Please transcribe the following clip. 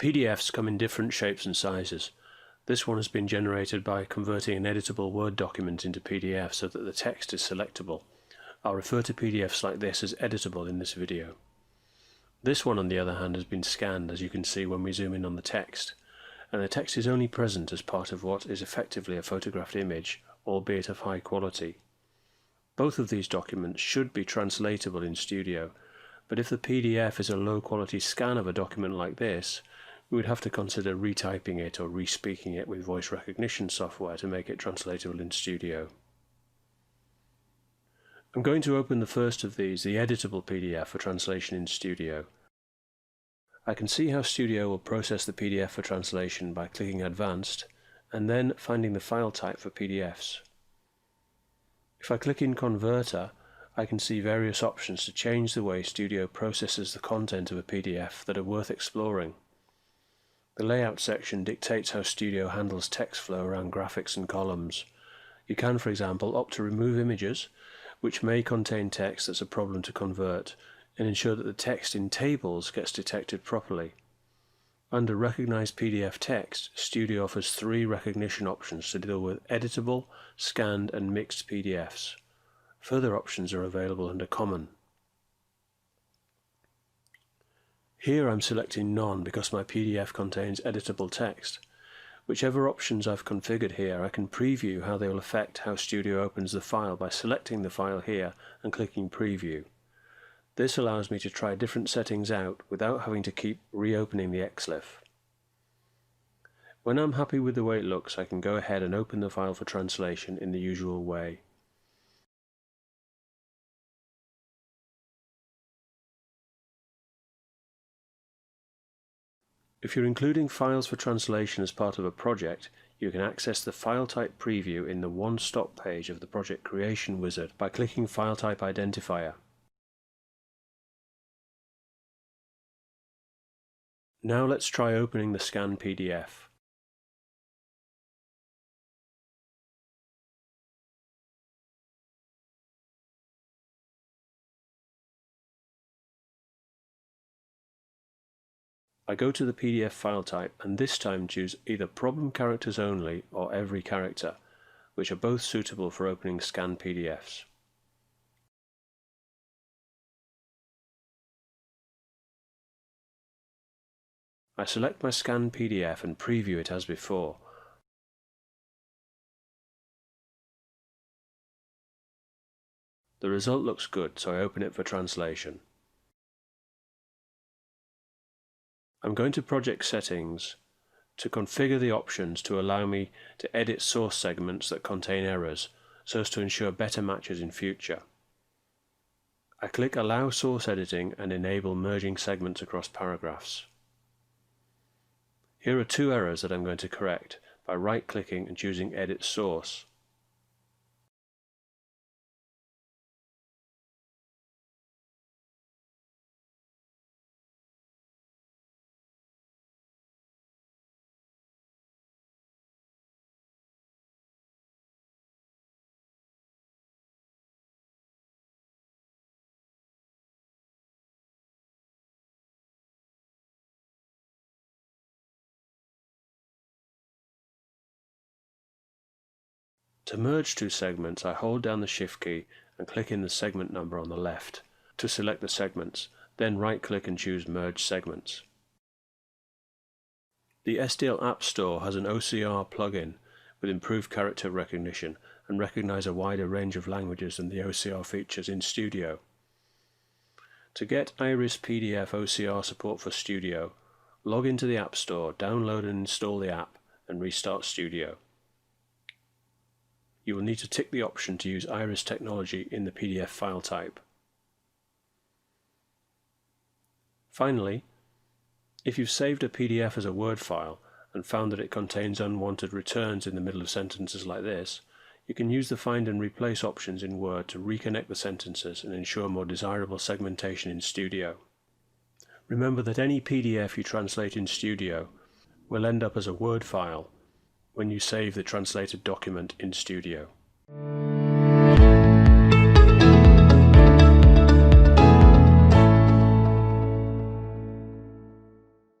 PDFs come in different shapes and sizes. This one has been generated by converting an editable Word document into PDF so that the text is selectable. I'll refer to PDFs like this as editable in this video. This one, on the other hand, has been scanned, as you can see when we zoom in on the text, and the text is only present as part of what is effectively a photographed image, albeit of high quality. Both of these documents should be translatable in Studio, but if the PDF is a low quality scan of a document like this, we would have to consider retyping it or re-speaking it with voice recognition software to make it translatable in Studio. I'm going to open the first of these, the editable PDF, for translation in Studio. I can see how Studio will process the PDF for translation by clicking Advanced and then finding the file type for PDFs. If I click in Converter, I can see various options to change the way Studio processes the content of a PDF that are worth exploring. The Layout section dictates how Studio handles text flow around graphics and columns. You can, for example, opt to remove images, which may contain text that's a problem to convert, and ensure that the text in tables gets detected properly. Under Recognize PDF Text, Studio offers 3 recognition options to deal with editable, scanned and mixed PDFs. Further options are available under Common. Here I'm selecting None because my PDF contains editable text. Whichever options I've configured here, I can preview how they will affect how Studio opens the file by selecting the file here and clicking Preview. This allows me to try different settings out without having to keep reopening the XLIF. When I'm happy with the way it looks, I can go ahead and open the file for translation in the usual way. If you're including files for translation as part of a project, you can access the File Type preview in the one-stop page of the Project Creation Wizard by clicking File Type Identifier. Now let's try opening the scanned PDF. I go to the PDF file type and this time choose either Problem Characters Only or Every Character, which are both suitable for opening scanned PDFs. I select my scanned PDF and preview it as before. The result looks good, so I open it for translation. I'm going to Project Settings to configure the options to allow me to edit source segments that contain errors, so as to ensure better matches in future. I click Allow Source Editing and enable merging segments across paragraphs. Here are 2 errors that I'm going to correct by right-clicking and choosing Edit Source. To merge 2 segments, I hold down the Shift key and click in the segment number on the left to select the segments, then right-click and choose Merge Segments. The SDL App Store has an OCR plugin with improved character recognition and recognize a wider range of languages than the OCR features in Studio. To get Iris PDF OCR support for Studio, log into the App Store, download and install the app, and restart Studio. You will need to tick the option to use Iris technology in the PDF file type. Finally, if you've saved a PDF as a Word file and found that it contains unwanted returns in the middle of sentences like this, you can use the Find and Replace options in Word to reconnect the sentences and ensure more desirable segmentation in Studio. Remember that any PDF you translate in Studio will end up as a Word file when you save the translated document in Studio.